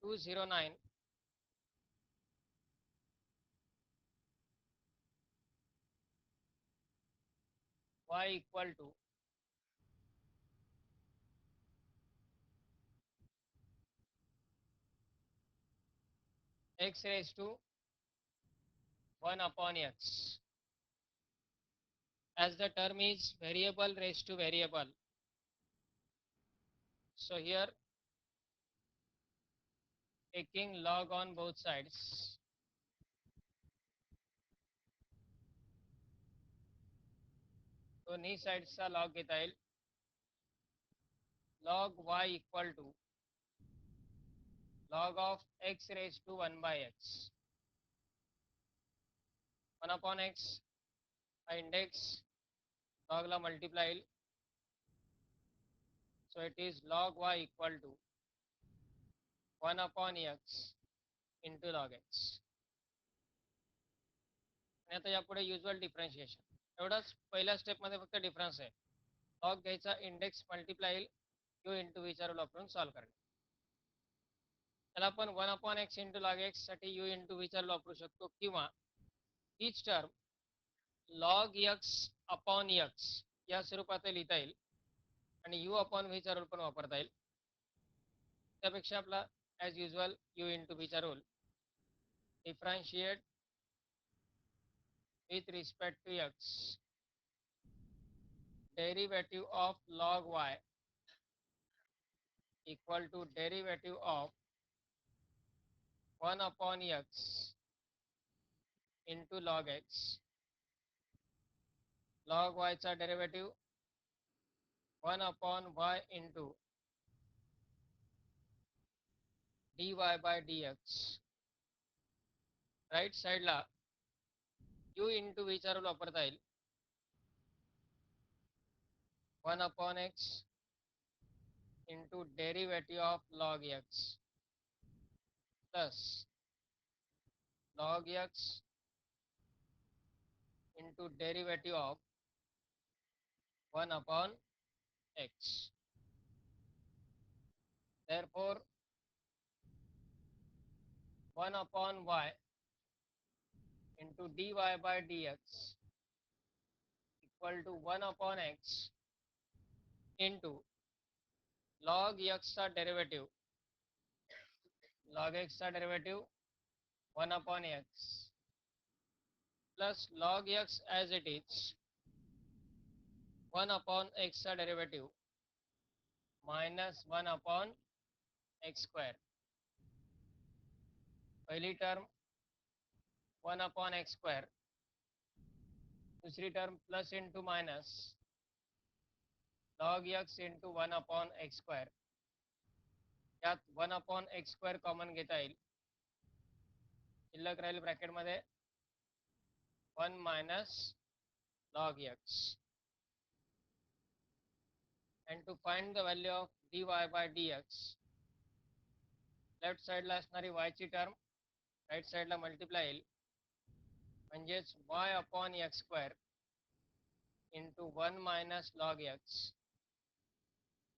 209 y equal to x raised to 1 upon x. As the term is variable raised to variable, so here taking log on both sides, दोन्ही साइड्सचा log घेता येईल. log y equal to log of x raised to 1 by x. 1 upon x index log ला multiply येईल. So it is log y equal to 1 upon x into log x. आणि आता यापुढे usual differentiation. एवढंच पहिल्या स्टेपमध्ये फक्त डिफरन्स आहे. लॉग घ्यायचा, इंडेक्स मल्टिप्लाय येईल, यू इंटू विचार वापरून सॉल्व करणे. त्याला आपण 1 upon x into log x साठी यू इंटू विचार वापरू शकतो, किंवा हीच term log x upon x या स्वरूपात लिहिता येईल आणि यू अपॉन विचार पण वापरता येईल. त्यापेक्षा आपला ॲज युजल यू इंटू विचार rule, differentiate with respect to x, derivative of log y equal to derivative of 1 upon x into log x. log y चा derivative 1 upon y into dy by dx. Right साईडला u into विचार वापरता येईल. 1 upon x into derivative of log x plus log x into derivative of 1 upon x. Therefore 1 upon y into dy by dx equal to 1 upon x into log x चा derivative, log x चा derivative 1 upon x plus log x as it is 1 upon x चा derivative minus 1 upon x square. पहिली term 1 upon x square, दूसरी term plus into minus log x into 1 upon x square. यात 1 upon x square common घेता येईल. शिल्लक राहील ब्रॅकेटमध्ये 1 minus log x. And to find the value of dy by dx, left साईडला असणारी y ची term right साईडला मल्टिप्लाय येईल, म्हणजेच y upon x square into 1 minus log x.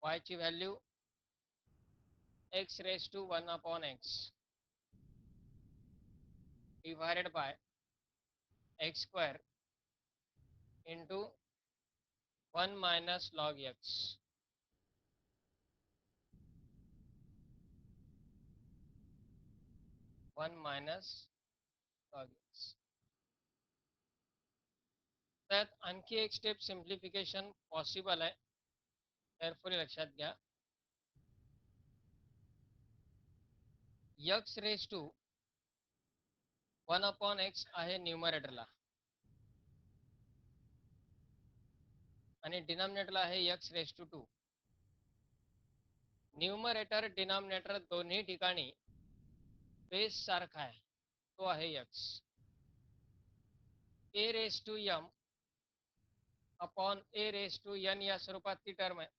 y ची value x raise to 1 upon x divided by x square into 1 minus log x. One minus log x. त्यात आणखी एक step simplification possible आहे, carefully लक्षात घ्या. X raise to 1 upon x आहे न्यूमरेटरला आणि डिनॉमिनेटरला आहे x raise to 2. Numerator denominator दोन्ही ठिकाणी बेस सारखा आहे, तो आहे x. A raise to m upon a raise to n या स्वरूपात ती टर्म आहे.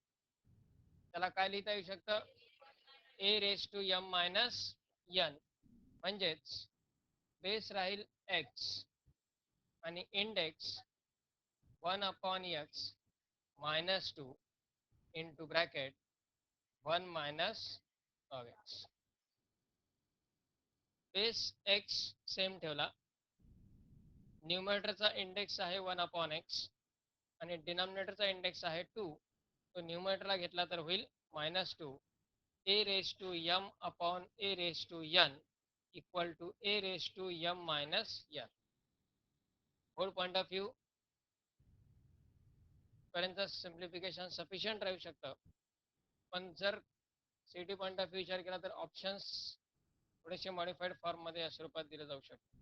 त्याला काय लिहिता येऊ शकतं, A raise to M minus N, म्हणजेच बेस राहील एक्स आणि index 1 upon X minus 2 into bracket 1 minus log X. Base X same ठेवला, न्यूमरेटरचा इंडेक्स आहे 1/x आणि डिनॉमिनेटरचा इंडेक्स आहे 2, तो न्यूमरेटरला घेतला तर होईल -2 a raise to m upon a raise to n equal to a raise to m minus n. Whole point of view पर्यंत सिम्प्लिफिकेशन सफिशियंट राहू शकतं, पण जर सिटी पॉइंट ऑफ व्ह्यू विचार केला तर ऑप्शन्स थोडेसे मॉडिफाईड फॉर्ममध्ये या स्वरूपात दिले जाऊ शकतात.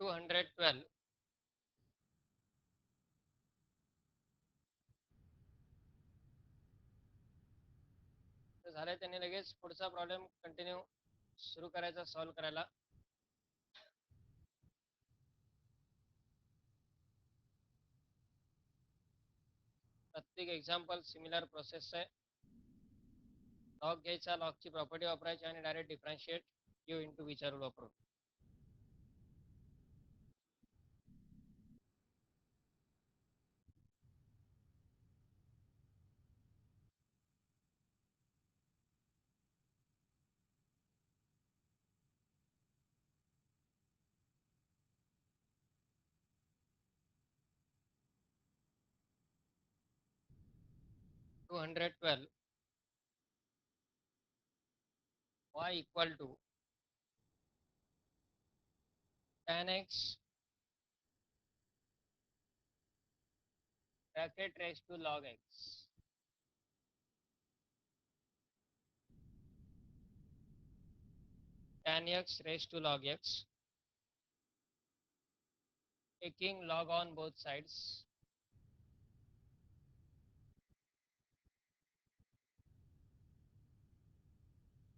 टू 212 झालंय. त्यांनी लगेच पुढचा प्रॉब्लेम कंटिन्यू सुरू करायचा, सॉल्व करायला. प्रत्येक एक्झाम्पल सिमिलर प्रोसेस आहे. लॉग घ्यायचा, लॉगची प्रॉपर्टी वापरायची आणि डायरेक्ट डिफरन्शिएट यू इंटू विचारू वापरून. Two 212 y equal to tan x bracket raise to log x tan x raised to log x, taking log on both sides,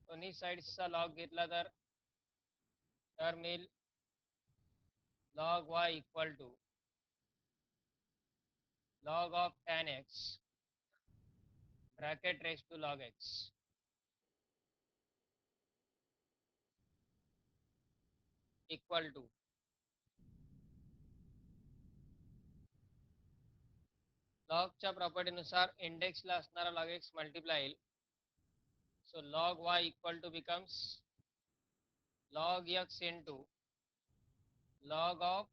दोन्ही साइड्सचा log घेतला तर मिळेल log y equal to log of tan x bracket raise to log x equal to लॉगच्या प्रॉपर्टीनुसार इंडेक्सला असणारा log x multiply येईल. So log y equal to becomes log x into log of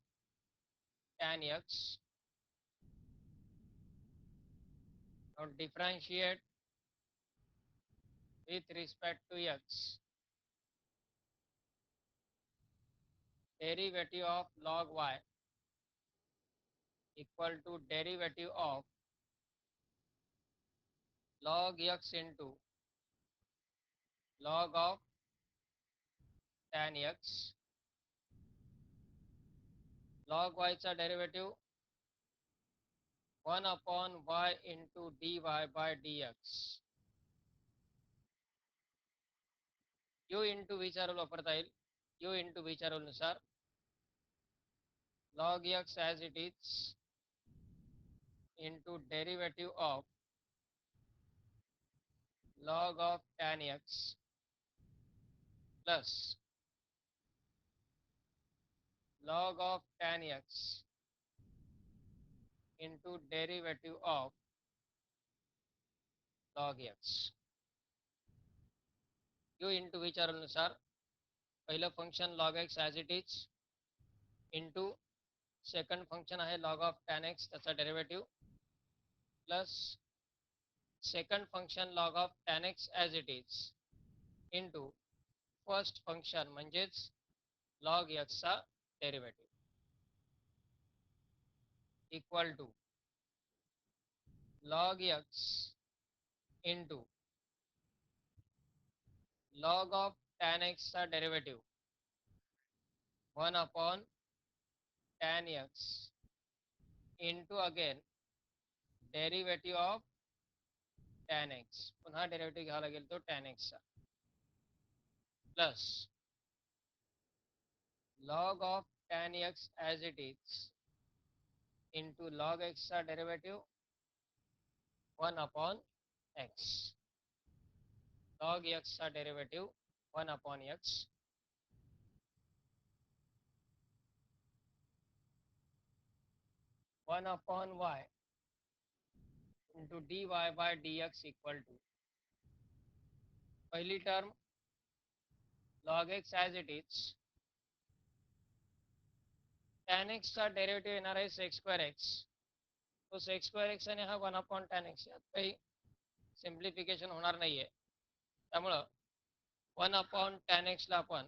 tan x. Now differentiate with respect to x. Derivative of log y equal to derivative of log x into log of tan x. Log y चा derivative 1/y into dy by dx. u into विचा rule वापरता येईल. u into विचा rule नुसार log x as it is into derivative of log of tan x plus log of tan x into derivative of log x. u into विचारानुसार पहिलं function log x as it is into second function आहे log of tan x त्याचा derivative plus second function log of tan x as it is into first function म्हणजेच log x चा derivative equal to log x into log of tan x चा derivative 1 upon tan x into again derivative of tan x, पुन्हा derivative घ्यावा लागेल तो tan x चा plus log of tan x as it is into log x चा derivative 1 upon x, log x चा derivative 1 upon x, 1 upon y into dy by dx equal to पहिली term log x as it is, tan x चा derivative येणार आहे sec square x, तो sec square x आणि हा 1 upon tan x यात काही सिम्प्लिफिकेशन होणार नाहीये, त्यामुळं 1 upon tan x ला आपण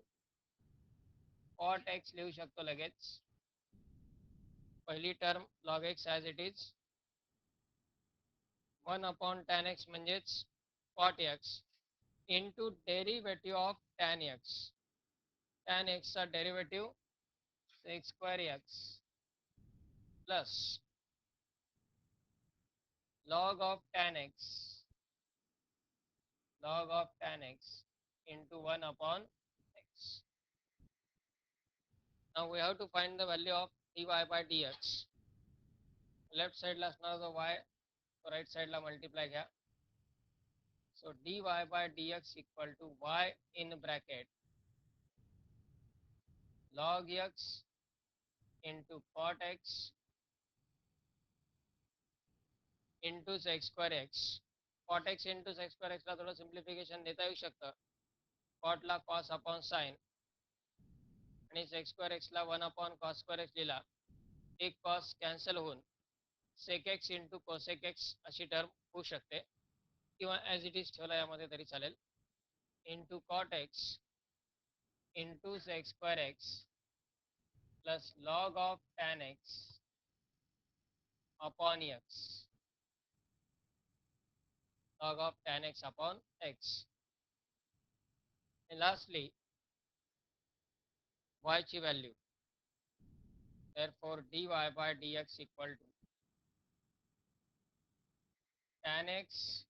cot x लिहू शकतो लगेच. पहिली term log x as it is, 1 upon tan x म्हणजेच cot x into derivative of tan x, tan x चा derivative sec square x plus log of tan x, log of tan x into 1 upon x. Now we have to find the value of dy by dx. Left साइडला असणारा जो y तो right साइडला multiply घ्या. So dy by dx equal to y in bracket log x into cot x into sec square x. cot x into sec square x ला थोडं simplification देता येऊ शकतं. cot ला cos अपॉन साइन आणि sec square x ला 1 upon cos square x लिहिला, एक cos कॅन्सल होऊन sec x into cosec x अशी टर्म होऊ शकते, किंवा ॲज इट इज ठेवला यामध्ये तरी चालेल, into cot x into sec square x plus log of tan x upon x, log of tan x upon x. And lastly, y ची value, therefore dy by dx equal to tan x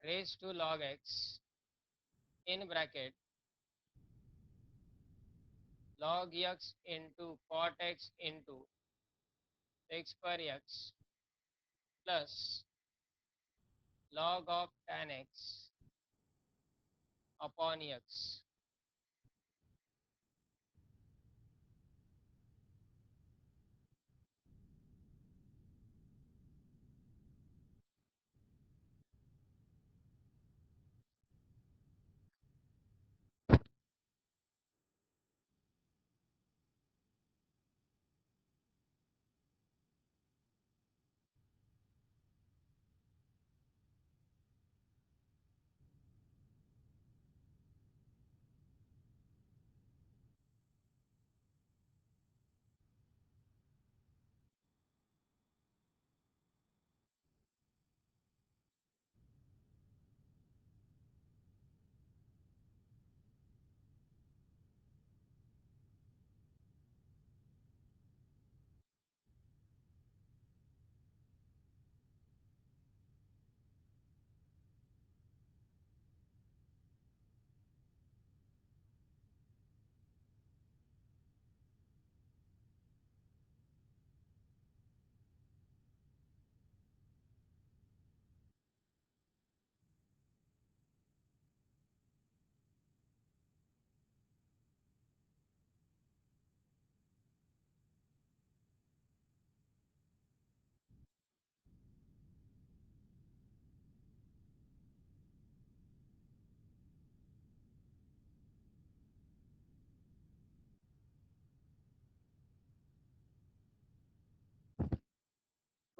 raised to log x in bracket log x into cot x into sec square x plus log of tan x upon x.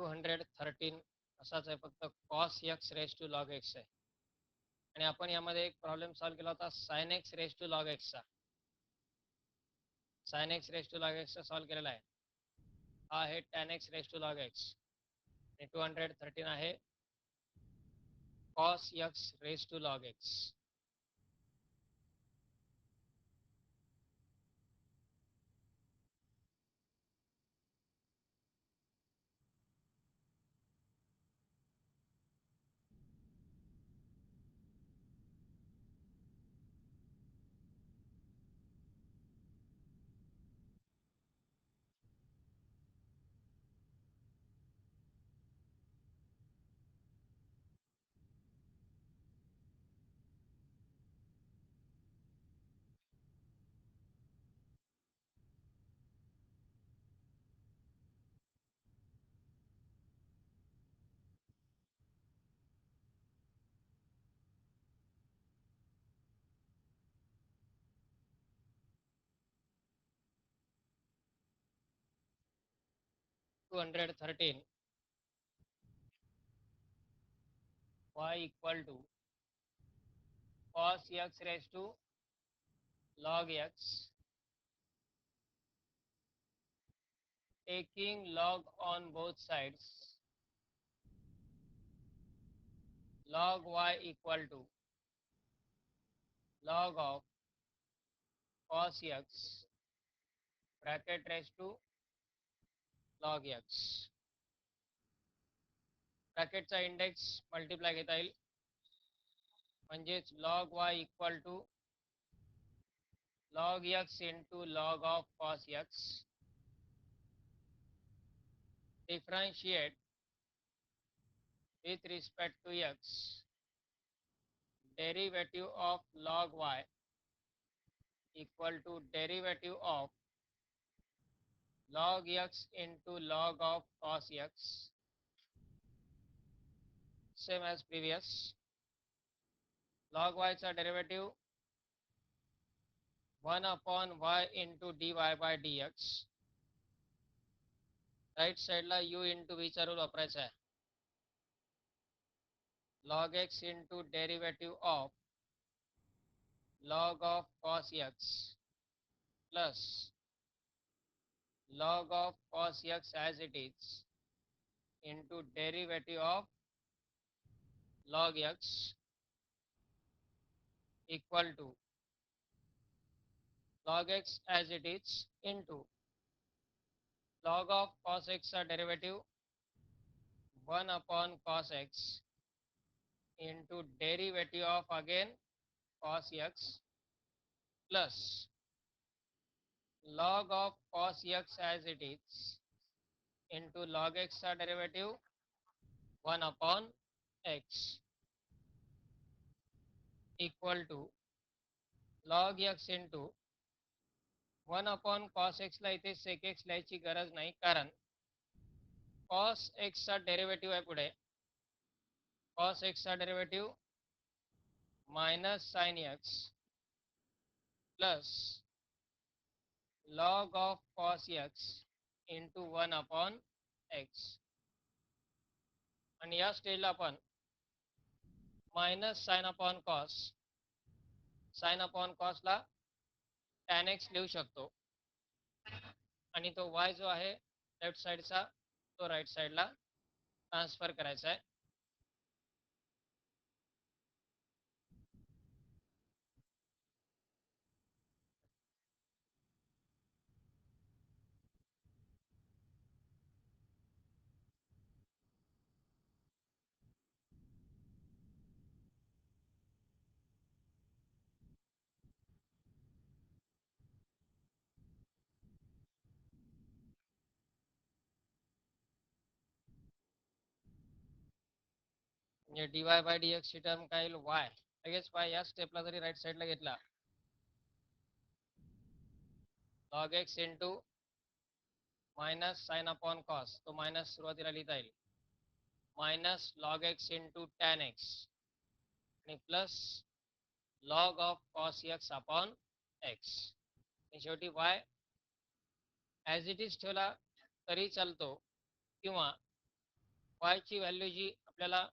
213 असाच आहे, फक्त cos x raise to log x आहे. आणि आपण यामध्ये एक problem solve केला होता sin x raise to log x चा. sin x raise to log x चा सॉल्व्ह केलेला आहे. हा आहे tan x raise to log x आणि 213 आहे cos x raise to log x. 213 y equal to cos x raised to log x, taking log on both sides, log y equal to log of cos x bracket raised to log x. ब्रॅकेटचा index multiply घेता येईल, म्हणजेच log y equal to log x into log of cos x, differentiate with respect to x, derivative of log y equal to derivative of log x into log of cos x, same as previous. log y चा derivative 1 upon y into dy by dx. Right साईडला u into v चा rule वापरायचा आहे. log x into derivative of log of cos x plus log of cos x as it is into derivative of log x equal to log x as it is into log of cos x derivative 1 upon cos x into derivative of again cos x plus log of cos x as it is into log x derivative 1 upon x equal to log x into 1 upon cos x ला इथे sec x लिहायची गरज नाही, कारण cos x चा derivative आहे पुढे. cos x चा derivative minus sin x plus log of cos x into 1 upon x. आणि या स्टेजला आपण minus sine upon cos, sine upon cos ला tan x लिहू शकतो आणि तो y जो आहे लेफ्ट साइडचा तो राइट साइडला ट्रान्सफर करायचा आहे. म्हणजे dy बाय dx ची टर्म काय येईल y, लगेच y या स्टेपला जरी राइट साइडला घेतला log x into minus sine upon cos, तो मायनस सुरुवातीला लिहिता येईल minus log x into tan x आणि plus log of cos x upon x. आणि शेवटी y ॲज इट इज ठेवला तरी चालतो किंवा y ची व्हॅल्यू जी आपल्याला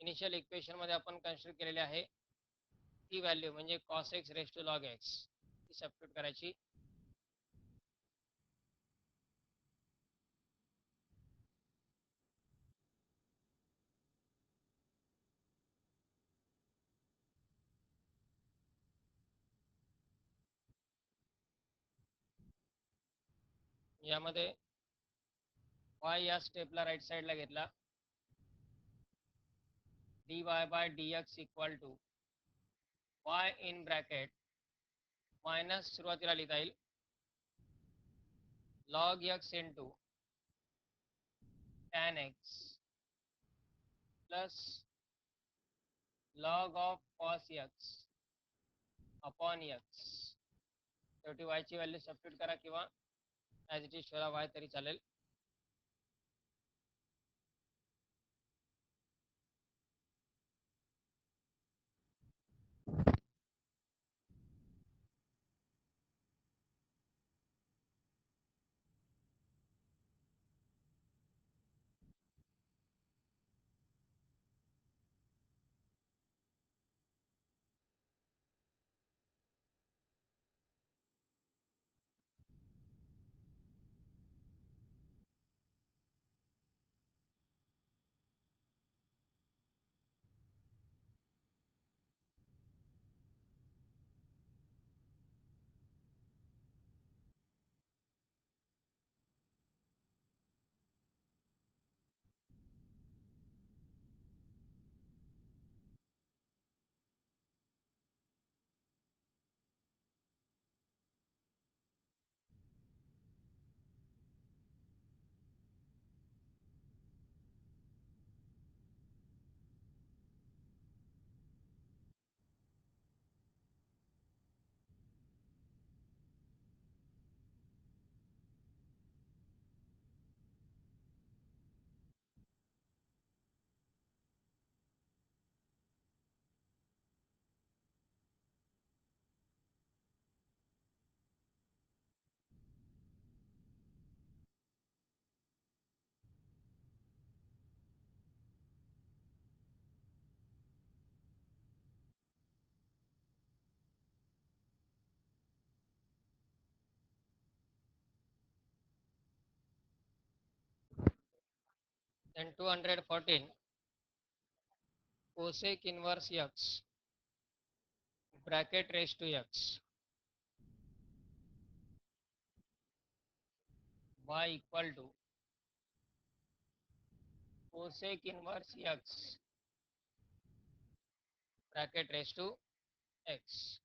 इनिशियल इक्वेशन मध्ये आपण कन्सिडर केलेली आहे ती व्हॅल्यू म्हणजे cos x raise to log x ती सबस्टिट्यूट करायची. यामध्ये y या स्टेपला राईट साईडला घेतला. dy by dx equal to y in bracket minus सुरुवातीला लिहिता येईल log x into tan x plus log of cos x upon x. शेवटी y ची व्हॅल्यू सबस्टिट्यूट करा किंवा ॲज इट इज शोधा y तरी चालेल. Then 214 cosec inverse x bracket raised to x y equal to cosec inverse x bracket raised to x.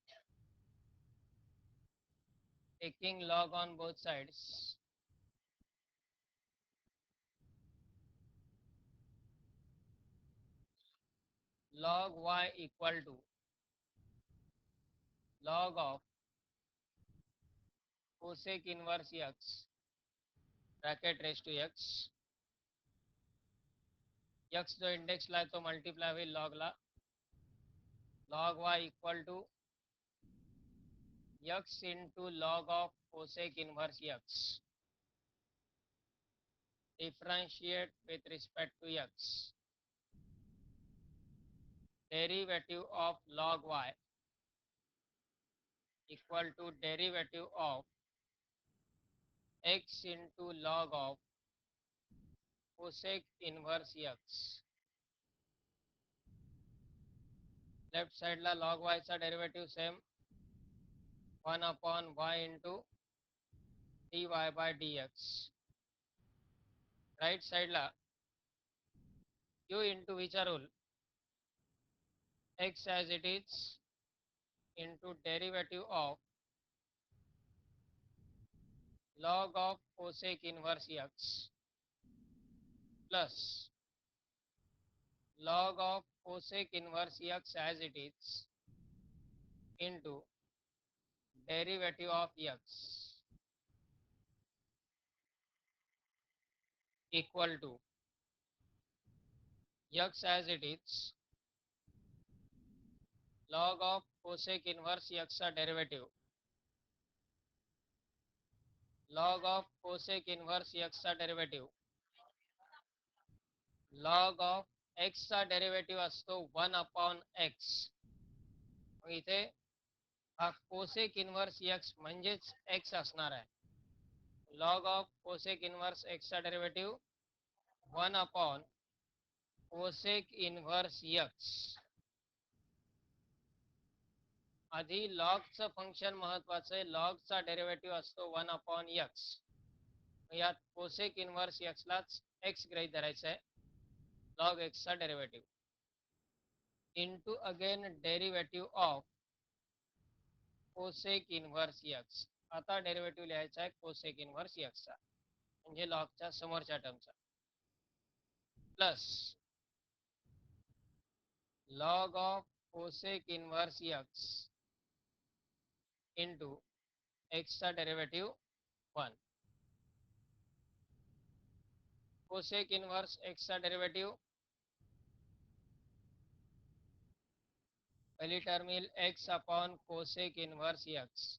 Taking log on both sides, log y equal to log of cosec inverse x bracket raised to x. x जो index ला है तो multiply हुई log ला. log y equal to x into log of cosec inverse x. Differentiate with respect to x. Derivative of log y equal to derivative of x into log of cosec inverse x. Left साइडला log y चा derivative same 1 upon y into dy by dx. Right साइडला u into विचा rule x as it is into derivative of log of cosec inverse x plus log of cosec inverse x as it is into derivative of x equal to x as it is log of cosec inverse x का derivative log of cosec inverse x का derivative log of एक्सचा derivative असतो 1/x. मग इथे हा cosec inverse x म्हणजेच x असणार आहे. लॉग ऑफ कोसेक इन्व्हर्स एक्सचा डेरिव्हेटिव्ह 1/कोसेक इन्व्हर्स एक्स. आधी लॉगचं फंक्शन महत्वाचं आहे. लॉगचा डेरिव्हेटिव्ह असतो 1/x. यात कोसेक इन्व्हर्स एक्सलाच एक्स गृहीत धरायचं आहे. लॉग एक्सचा derivative into again derivative of cosec inverse x. आता डेरिव्हेटिव्ह लिहायचा आहे कोसेक इन्व्हर्स एक्सचा, म्हणजे लॉगच्या समोरच्या टर्मचा, plus log of cosec inverse x into एक्सचा डेरिव्हेटिव्ह 1. कोसेक इन्व्हर्स एक्सचा डेरिव्हेटिव्ह पहिली टर्म येईल x upon cosec inverse x.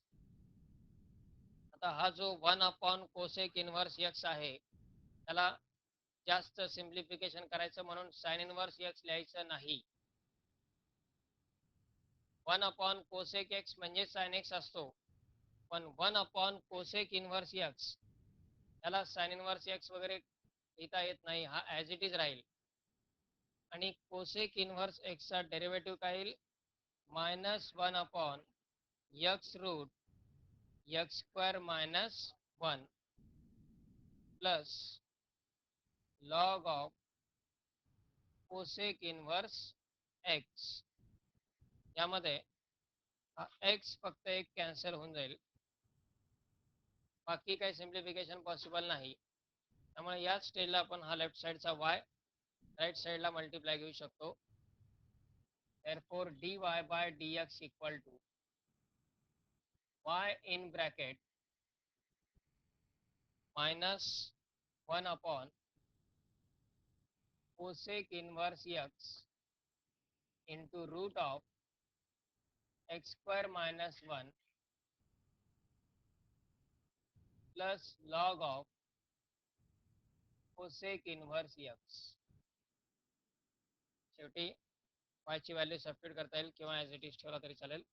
आता हा जो 1/कोसेक इन्व्हर्स एक्स आहे त्याला जास्त सिम्प्लिफिकेशन करायचं म्हणून साइन इन्व्हर्स एक्स लिहायचं नाही. 1/कोसेक एक्स म्हणजे साइन एक्स असतो, पण 1/कोसेक इन्व्हर्स एक्स त्याला साइन इन्व्हर्स एक्स वगैरे लिहिता येत नाही. हा ॲज इट इज राहील. आणि कोसेक इन्व्हर्स एक्सचा डेरिव्हेटिव्ह काय येईल? -1/x root x² - 1 plus log of cosec inverse x. यामध्ये हा एक्स फक्त एक कॅन्सल होऊन जाईल, बाकी काही सिम्प्लिफिकेशन पॉसिबल नाही. त्यामुळे याच स्टेजला आपण हा लेफ्ट साईडचा वाय राईट साईडला मल्टिप्लाय घेऊ शकतो. therefore dy by dx equal to y in bracket -1 cosec inverse x into root of x² - 1 plus log of cosec inverse x. शेवटी y ची व्हॅल्यू सबस्टिट्यूट करता येईल किंवा ॲज इट इज ठेवला तरी चालेल.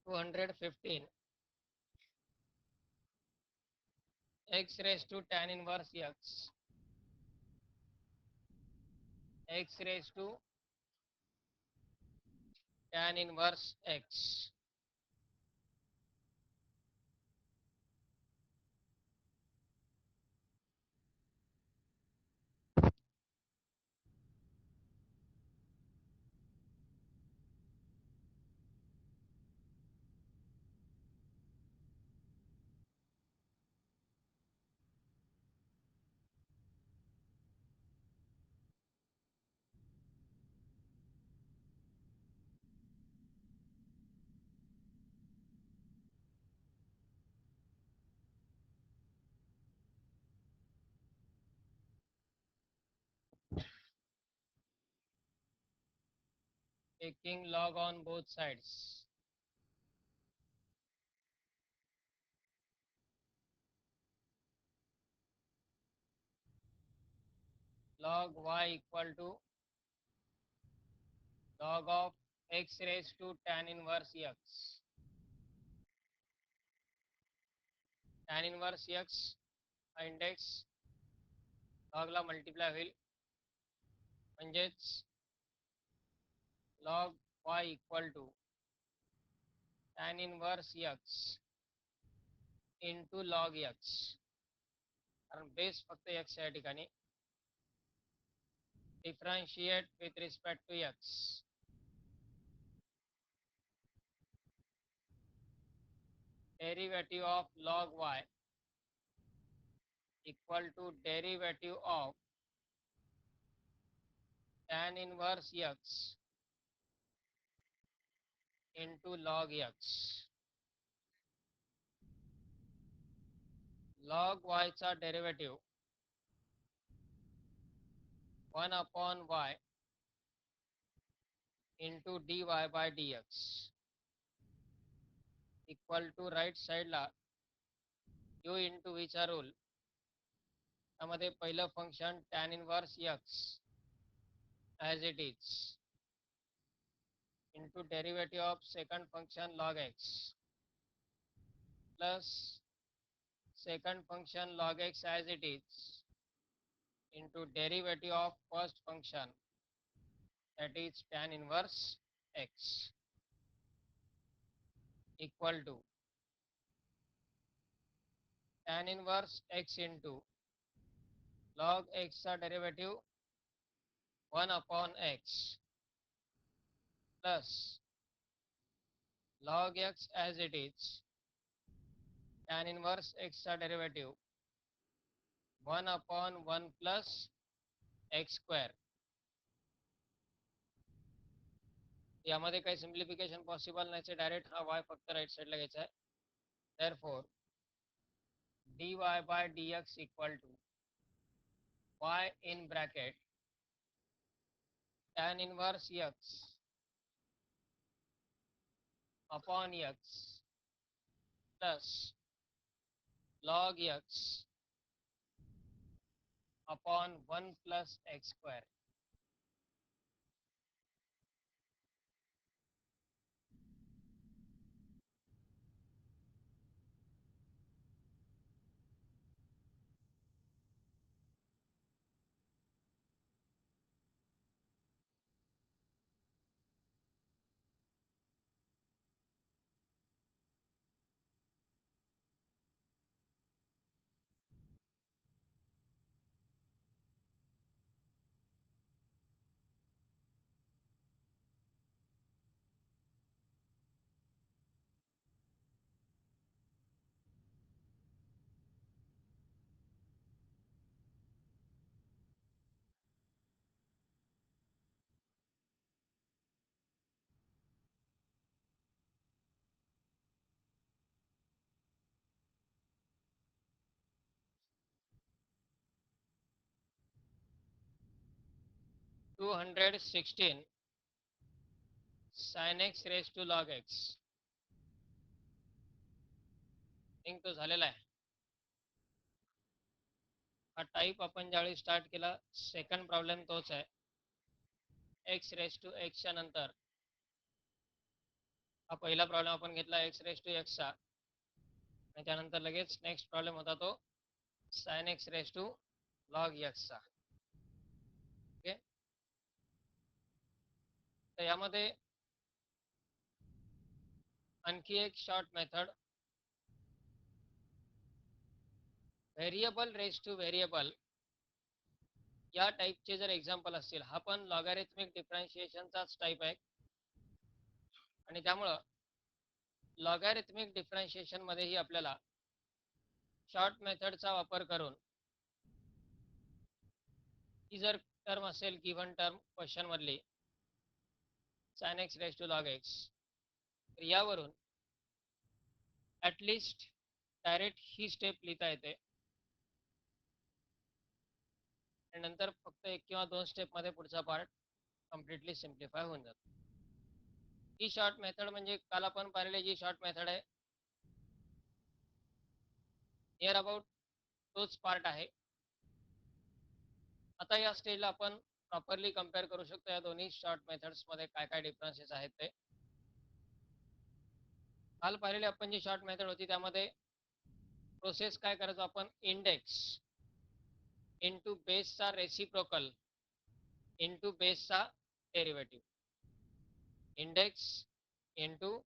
(215) x raised to tan inverse x, x raised to tan inverse x. Taking log on both sides. Log y equal to log of x raised to tan inverse x. Tan inverse x index लॉगला multiply होईल, म्हणजेच log y equal to tan inverse x into log x, कारण base फक्त x या ठिकाणी. Differentiate with respect to x. Derivative of log y equal to derivative of tan inverse x into log x. log y चा derivative 1 upon y into dy by dx equal to right साईडला u into विचा rule, त्यामध्ये पहिलं function tan inverse x as it is into derivative of second function log x plus second function log x as it is into derivative of first function, that is tan inverse x, equal to tan inverse x into log x चा derivative 1 upon x plus log x as it is tan inverse x चा derivative 1 upon 1 plus x square. यामध्ये काही simplification possible नाही, direct हा y फक्त right साईडला घ्यायचा आहे. therefore dy by dx equal to y in bracket tan inverse x upon x plus log x upon 1 plus x square. Two 216 sin x raised to log x. Think तो झालेला आहे. हा type आपण ज्यावेळी start केला, second problem तोच आहे. x raise to एक्सच्या नंतर हा पहिला प्रॉब्लेम आपण घेतला x रेस टू एक्सचा, आणि त्यानंतर लगेच नेक्स्ट प्रॉब्लेम होता तो sin x raise to log एक्सचा. ओके, तर यामध्ये आणखी एक short method variable raise to variable या टाईपचे जर एक्झाम्पल असतील, हा पण लॉगॅरिथमिक डिफरन्शिएशनचाच टाईप आहे आणि त्यामुळं लॉगॅरिथमिक डिफरन्शिएशन मध्येही आपल्याला शॉर्ट मेथडचा वापर करून ही जर टर्म असेल गिव्हन टर्म क्वेश्चन मधली sin x raise to log x, तर यावरून ॲटलिस्ट डायरेक्ट ही स्टेप लिहिता येते आणि नंतर फक्त एक किंवा दोन स्टेपमध्ये पुढचा पार्ट कम्प्लिटली सिम्प्लिफाय होऊन जातो. ही शॉर्ट मेथड म्हणजे काल आपण पाहिलेली जी शॉर्ट मेथड आहे नियर अबाउट तोच पार्ट आहे. आता या स्टेजला आपण प्रॉपरली कम्पेअर करू शकतो या दोन्ही शॉर्ट मेथड्स मध्ये काय काय डिफरन्सेस आहेत ते. काल पाहिलेली आपण जी शॉर्ट मेथड होती त्यामध्ये प्रोसेस काय करायचो आपण, इंडेक्स इंटू बेसचा रेसिप्रोकल इंटू बेसचा डेरिव्हेटिव्ह, इंडेक्स इंटू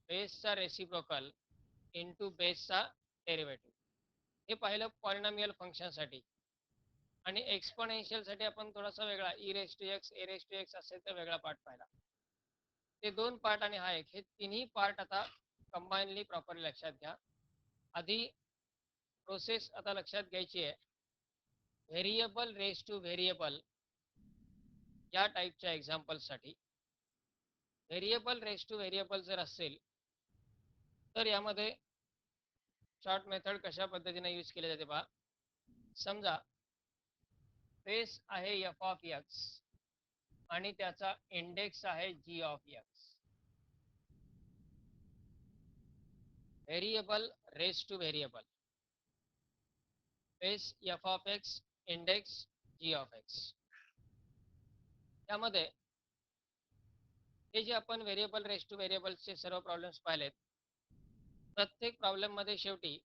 बेसचा रेसिप्रोकल इंटू बेसचा डेरिव्हेटिव्ह. हे पाहिलं पॉलिनॉमियल फंक्शनसाठी. आणि एक्सपोनेन्शियलसाठी आपण थोडासा वेगळा e raise to x a raise to x असेल तर वेगळा पार्ट पाहिला. ते दोन पार्ट आणि हा एक, हे तिन्ही पार्ट आता कंबाईनली प्रॉपरली लक्षात घ्या. आधी प्रोसेस आता लक्षात घ्यायची आहे व्हेरिएबल रेस टू व्हेरिएबल या टाईपच्या एक्झाम्पलसाठी. व्हेरिएबल रेस टू व्हेरिएबल जर असेल तर यामध्ये शॉर्ट मेथड कशा पद्धतीने यूज केली जाते पहा. समजा बेस आहे एफ ऑफ एक्स आणि त्याचा इंडेक्स आहे g of x. Variable raise to variable, base f of x, index g of x. त्यामध्ये हे जे आपण व्हेरिएबल रेस टू व्हेरिएबलचे सर्व प्रॉब्लेम्स पाहिलेत, प्रत्येक प्रॉब्लेम मध्ये शेवटी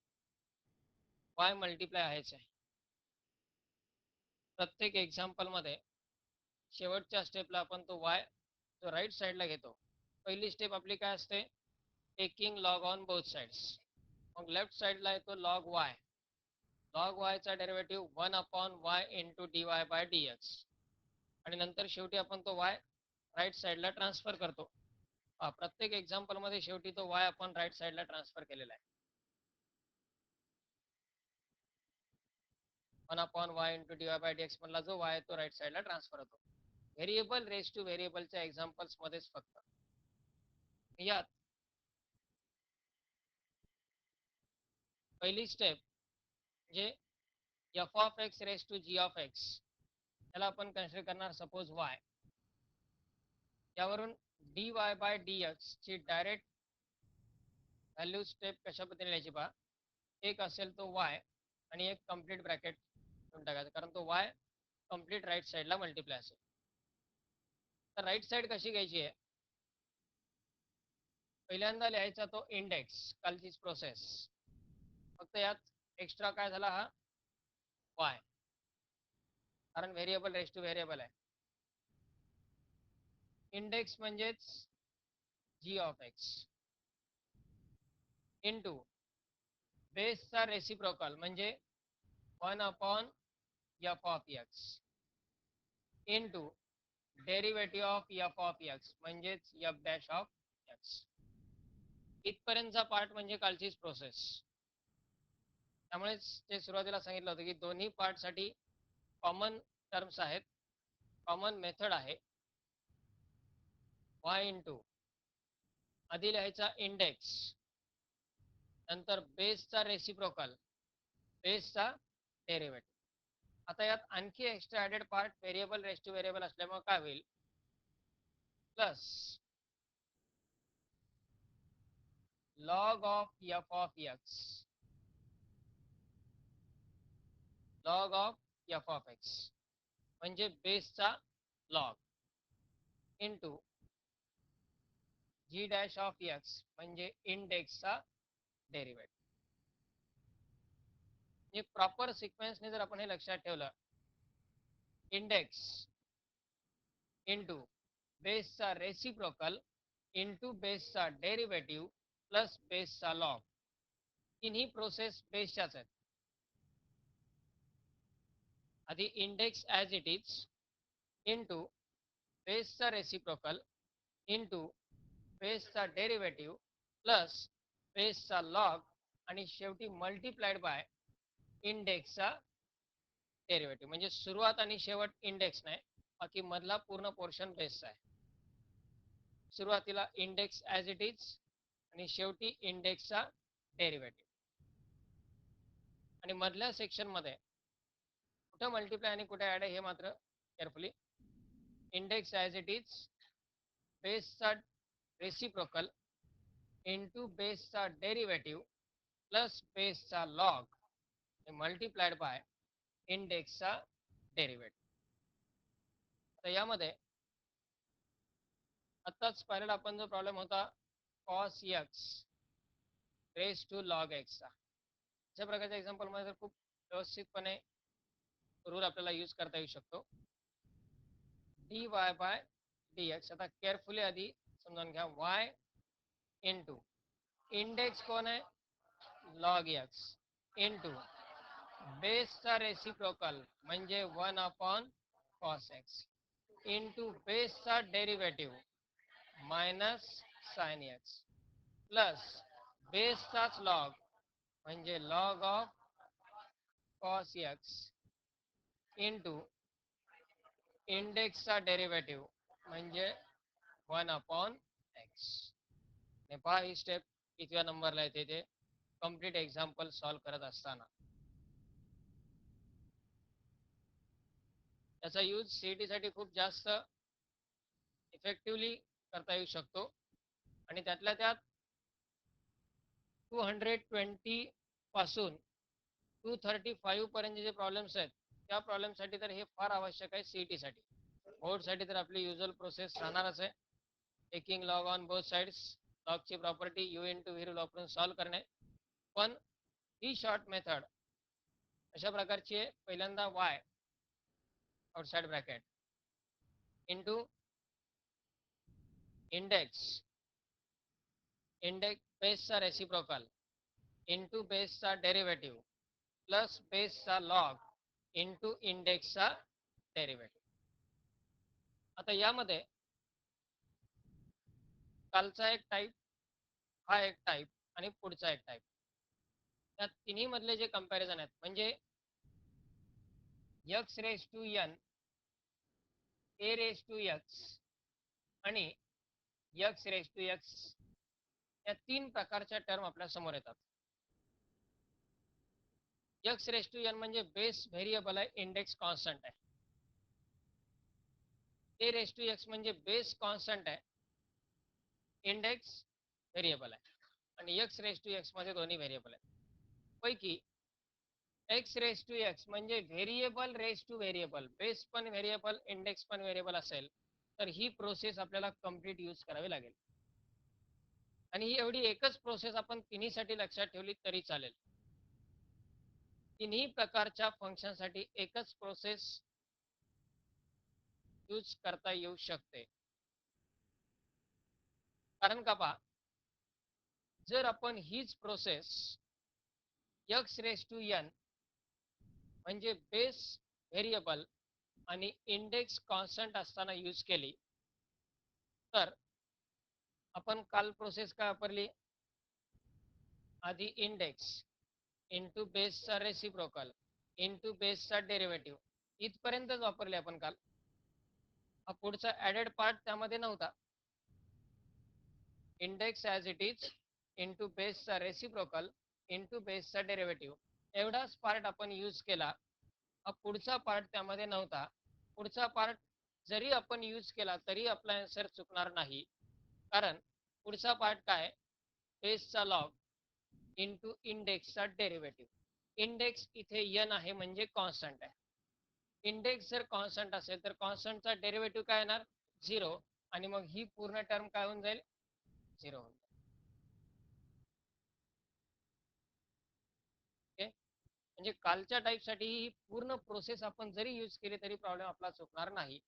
वाय मल्टिप्लाय आहेच आहे. प्रत्येक एक्झाम्पल मध्ये शेवटच्या स्टेपला आपण तो वाय जो राईट साईडला घेतो. पहिली स्टेप आपली काय असते, taking log on both sides. मग लेफ्ट साईडला येतो लॉग वाय. लॉग वायचा derivative 1 upon y into d y by d x. आणि नंतर शेवटी आपण तो वाय राईट साईडला ट्रान्सफर करतो. प्रत्येक एक्झाम्पल मध्ये शेवटी तो वाय आपण राईट साईडला ट्रान्सफर केलेला आहे. 1 upon y into d y by d x मधला जो वाय तो राईट साईडला ट्रान्सफर होतो. व्हेरिएबल रेस टू व्हेरिएबलच्या एक्झाम्पल्स मध्येच फक्त. यात पहिली स्टेप म्हणजे f of x raise to g of x, त्याला आपण कन्सिडर करणार सपोज वाय. यावरून d y by d x ची डायरेक्ट व्हॅल्यू स्टेप कशा पद्धतीने लिहायची पहा. एक असेल तो वाय आणि एक कम्प्लीट ब्रॅकेट टाकायचं, कारण तो वाय कम्प्लीट राईट साईडला मल्टिप्लाय असेल. तर राईट साईड कशी घ्यायची आहे, पहिल्यांदा लिहायचा तो इंडेक्स, कालचीच प्रोसेस. फक्त यात एक्स्ट्रा काय झाला हा वाय, कारण व्हेरिएबल रेस टू व्हेरिएबल आहे. इंडेक्स म्हणजेच जी ऑफ एक्स इंटू बेसचा रेसिप्रोकल म्हणजे 1 upon f of x into derivative of f of x म्हणजेच एफ डॅश ऑफ एक्स. इथपर्यंतचा पार्ट म्हणजे कालचीच प्रोसेस. त्यामुळेच ते सुरुवातीला सांगितलं होतं की दोन्ही पार्टसाठी कॉमन टर्म्स आहेत, कॉमन मेथड आहे. वाय इंटू आधी लिहायचा इंडेक्स, नंतर बेसचा रेसिप्रोकल, बेसचा डेरिव्हेटिव्ह. आता यात आणखी extra added part variable raise to variable असल्यामुळे काय होईल, plus log of f of x, log of f of x म्हणजे बेसचा log into g dash of x म्हणजे इंडेक्सचा डेरिव्हेटिव्ह. म्हणजे प्रॉपर सिक्वेन्सने जर आपण हे लक्षात ठेवलं, इंडेक्स इंटू बेसचा रेसिप्रोकल इंटू बेसचा डेरिव्हेटिव्ह प्लस बेसचा लॉग. तिन्ही प्रोसेस बेसच्याच आहेत. आधी index as it is into बेसचा रेसिप्रोकल इंटू बेसचा डेरिव्हेटिव्ह प्लस बेसचा लॉग आणि शेवटी मल्टिप्लाइड बाय इंडेक्सचा डेरिव्हेटिव्ह. म्हणजे सुरुवात आणि शेवट इंडेक्स नाही, बाकी मधला पूर्ण पोर्शन बेसचा आहे. सुरुवातीला इंडेक्स ॲज इट इज आणि शेवटी इंडेक्सचा डेरिव्हेटिव्ह. आणि मधल्या सेक्शनमध्ये कुठं मल्टिप्लाय आणि कुठे ॲड आहे हे मात्र carefully. Index as it is बेसचा रेसिप्रोकल इंटू बेसचा डेरिव्हेटिव्ह प्लस बेसचा लॉग मल्टिप्लाइड बाय इंडेक्सचा डेरिव्हेटिव्ह. तर यामध्ये आत्ताच पाहिलेला आपण जो प्रॉब्लेम होता cos x raise to log एक्सचा, अशा प्रकारच्या एक्झाम्पलमध्ये खूप व्यवस्थितपणे रूल आपल्याला यूज करता येऊ शकतो. D y by d x. आता केअरफुली आधी समजून घ्या. वाय इंटू इंडेक्स कोण आहे लॉग एक्स इंटू बेसचा रेसिप्रोकल म्हणजे 1 कॉस एक्स इंटू बेसचा derivative minus sine x plus बेसचाच लॉग म्हणजे log of cos x into इंडेक्सचा डेरिव्हेटिव्ह म्हणजे 1/x. पहा ही स्टेप कितव्या नंबरला येते ते कम्प्लीट एक्झाम्पल सॉल्व करत असताना. त्याचा यूज सीईटी साठी खूप जास्त इफेक्टिव्हली करता येऊ शकतो. आणि त्यातल्या त्यात 220 पासून 235 पर्यंत जे प्रॉब्लेम्स आहेत त्या प्रॉब्लेमसाठी तर हे फार आवश्यक आहे सीईटी साठी. बोर्डसाठी तर आपली युजल प्रोसेस राहणारच आहे. Taking log on both sides, लॉगची property u into v rule वापरून सॉल्व करणे. पण ही शॉर्ट मेथड अशा प्रकारची आहे. पहिल्यांदा y outside bracket into index बेसचा रेसिप्रोकल इंटू बेसचा डेरिव्हेटिव्ह प्लस बेसचा लॉग इंटू इंडेक्सचा डेरिव्हेटिव्ह. आता यामध्ये कालचा एक टाईप, हा एक टाईप आणि पुढचा एक टाईप, त्या तिन्ही मधले जे कंपॅरिझन आहेत म्हणजे x raise to n, a raise to x आणि एक्स रेस टू एक्स, या तीन प्रकारच्या टर्म आपल्या समोर येतात. एक्स रेस टू एन म्हणजे बेस व्हेरिएबल आहे, इंडेक्स कॉन्स्टंट आहे. ए रेस टू एक्स म्हणजे बेस कॉन्स्टंट आहे, इंडेक्स व्हेरिएबल आहे. आणि एक्स रेस टू एक्स मध्ये दोन्ही व्हेरिएबल आहेत. पैकी एक्स रेस टू एक्स म्हणजे variable raise to variable, base पण व्हेरिएबल इंडेक्स पण व्हेरिएबल असेल तर ही प्रोसेस आपल्याला कम्प्लीट यूज करावी लागेल. आणि ही एवढी एकच प्रोसेस आपण तिन्हीसाठी लक्षात ठेवली तरी चालेल. तिन्ही प्रकारच्या फंक्शनसाठी एकच प्रोसेस यूज करता येऊ शकते. कारण का पहा, जर आपण हीच process x raise to n म्हणजे बेस व्हेरिएबल आणि इंडेक्स कॉन्स्टंट असताना यूज केली तर आपण काल प्रोसेस काय वापरली, आधी इंडेक्स इंटू बेसचा रेसिप्रोकल इंटू बेसचा डेरिव्हेटिव्ह इथपर्यंतच वापरले आपण काल. हा पुढचा ॲडेड पार्ट त्यामध्ये नव्हता. Index as it is into बेसचा रेसिप्रोकल इंटू बेसचा डेरिव्हेटिव्ह एवढाच पार्ट आपण यूज केला. हा पुढचा पार्ट त्यामध्ये नव्हता. पुढचा पार्ट जरी आपण यूज केला तरी आपला आन्सर चुकणार नाही. कारण पुढचा पार्ट काय, बेसचा लॉग इंटू इंडेक्सचा डेरिव्हेटिव्ह. इंडेक्स इथे एन आहे म्हणजे कॉन्स्टंट आहे. इंडेक्स जर कॉन्स्टंट असेल तर कॉन्स्टंटचा डेरिव्हेटिव्ह काय येणार 0 आणि मग ही पूर्ण टर्म काय होऊन जाईल 0 होऊन जाईल. ओके, म्हणजे कालच्या टाईपसाठी ही पूर्ण प्रोसेस आपण जरी यूज केली तरी प्रॉब्लेम आपला चुकणार नाही.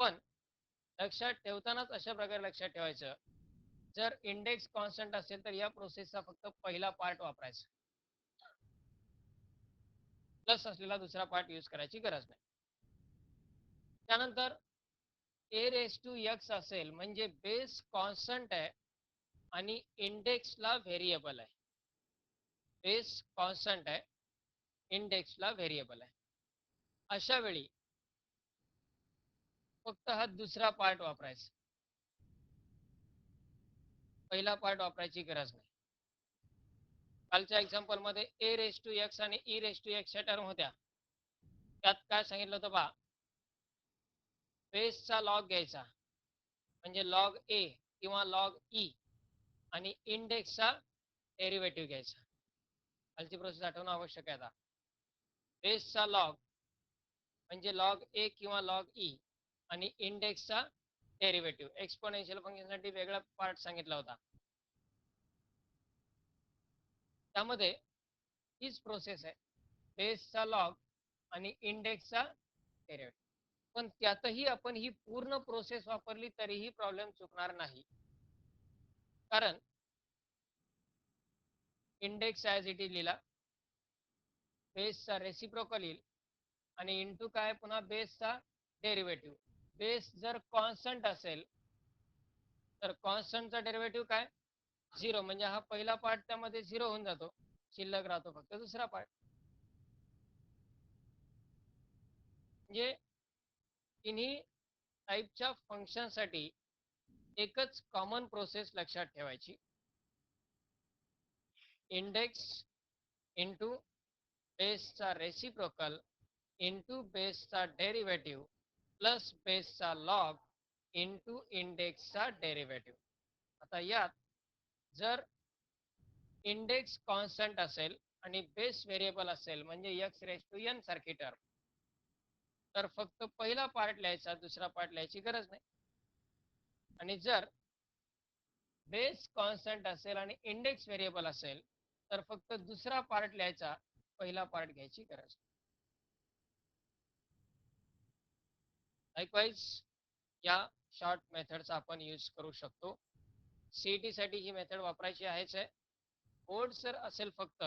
पण लक्षात ठेवतानाच अशा प्रकारे लक्षात ठेवायचं जर इंडेक्स कॉन्स्टंट असेल तर या प्रोसेसचा फक्त पहिला पार्ट वापरायचा, प्लस असलेला दुसरा पार्ट यूज करायची गरज नाही. त्यानंतर ए रेस टू एक्स असेल म्हणजे बेस कॉन्स्टंट आहे आणि इंडेक्सला व्हेरिएबल आहे. बेस कॉन्स्टंट आहे, इंडेक्सला व्हेरिएबल आहे. अशा वेळी फक्त हा दुसरा पार्ट वापरायचा, पहिला पार्ट वापरायची गरज नाही. कालच्या एक्झाम्पल मध्ये ए रेस टू एक्स आणि ई रेस टू एक्सच्या टर्म होत्या. त्यात काय सांगितलं होतं बा, बेसचा लॉग घ्यायचा म्हणजे लॉग ए किंवा लॉग ई आणि इंडेक्सचा डेरिव्हेटिव्ह घ्यायचा. खालची प्रोसेस आठवणं आवश्यक आहे. आता बेसचा लॉग म्हणजे लॉग ए किंवा लॉग ई आणि इंडेक्सचा डेरिव्हेटिव्ह. एक्सपोनेन्शियल फंक्शनसाठी वेगळा पार्ट सांगितला होता. त्यामध्ये हीच प्रोसेस आहे, बेसचा लॉग आणि इंडेक्सचा डेरिव्हेटिव्ह. पण त्यातही आपण ही पूर्ण प्रोसेस वापरली तरीही प्रॉब्लेम चुकणार नाही, कारण इंडेक्स ॲज इट इज लिहिला, बेसचा रेसिप्रोकल येईल आणि इंटू काय पुन्हा बेसचा डेरिव्हेटिव्ह. बेस जर कॉन्स्टंट असेल तर कॉन्स्टंटचा डेरिव्हेटिव्ह काय, झिरो, म्हणजे हा पहिला पार्ट त्यामध्ये झिरो होऊन जातो, शिल्लक राहतो फक्त दुसरा पार्ट. म्हणजे तिन्ही टाईपच्या फंक्शनसाठी एकच कॉमन प्रोसेस लक्षात ठेवायची, इंडेक्स इंटू बेसचा रेसिप्रोकल इंटू बेसचा डेरिव्हेटिव्ह प्लस बेसचा लॉग इंटू इंडेक्सचा डेरिव्हेटिव्ह. आता यात जर इंडेक्स कॉन्स्टंट असेल आणि बेस व्हेरिएबल असेल म्हणजे एक्स रेस टू एन सारखी टर्म, तर फक्त पहिला पार्ट लिहायचा, दुसरा पार्ट लिहायची गरज नाही. आणि जर बेस कॉन्स्टंट असेल आणि इंडेक्स व्हेरिएबल असेल तर फक्त दुसरा पार्ट लिहायचा, पहिला पार्ट घ्यायची गरज. लाईकवाईज या शॉर्ट मेथडचा आपण यूज करू शकतो. सीईटी साठी ही मेथड वापरायची आहेच आहे. बोर्ड सर असेल फक्त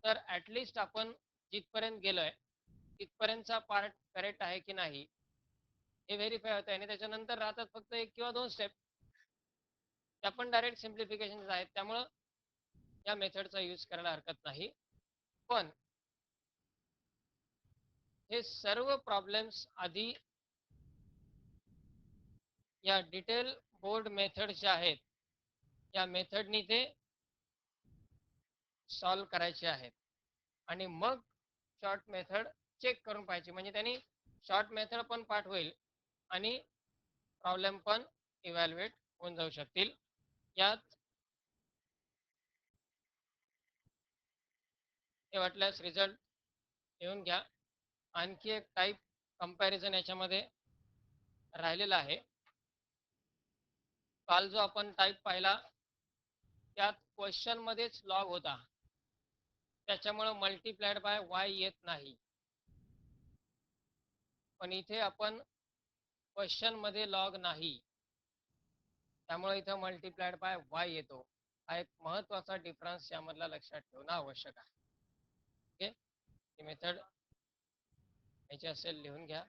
तर ॲटलिस्ट आपण जिथपर्यंत गेलोय तिथपर्यंतचा पार्ट करेक्ट आहे की नाही हे व्हेरीफाय होतं आणि त्याच्यानंतर राहतात फक्त एक किंवा दोन स्टेप, त्या पण डायरेक्ट सिम्प्लिफिकेशन आहेत. त्यामुळं या मेथडचा यूज करायला हरकत नाही. पण हे सर्व प्रॉब्लेम्स आधी या डिटेल बोर्ड मेथड ज्या आहेत या मेथडनी ते सॉल्व करायचे आहेत आणि मग शॉर्ट मेथड चेक करून पाहिजे, म्हणजे त्यांनी शॉर्ट मेथड पण पाठ होईल आणि प्रॉब्लेम पण इव्हॅल्युएट होऊन जाऊ शकतील. यात हे वाटल्यास रिझल्ट येऊन घ्या. आणखी एक टाईप कंपॅरिझन याच्यामध्ये राहिलेला आहे. काल जो आपण टाईप पाहिला त्यात क्वेश्चन मध्येच लॉग होता, त्याच्यामुळे मल्टिप्लाइड बाय वाय येत नाही. पण इथे आपण क्वेश्चन मध्ये लॉग नाही, त्यामुळे इथे मल्टिप्लाइड बाय वाय येतो. हा एक महत्वाचा डिफरन्स यामधला लक्षात ठेवणं आवश्यक आहे. ओके, ही मेथड याची असेल लिहून घ्या.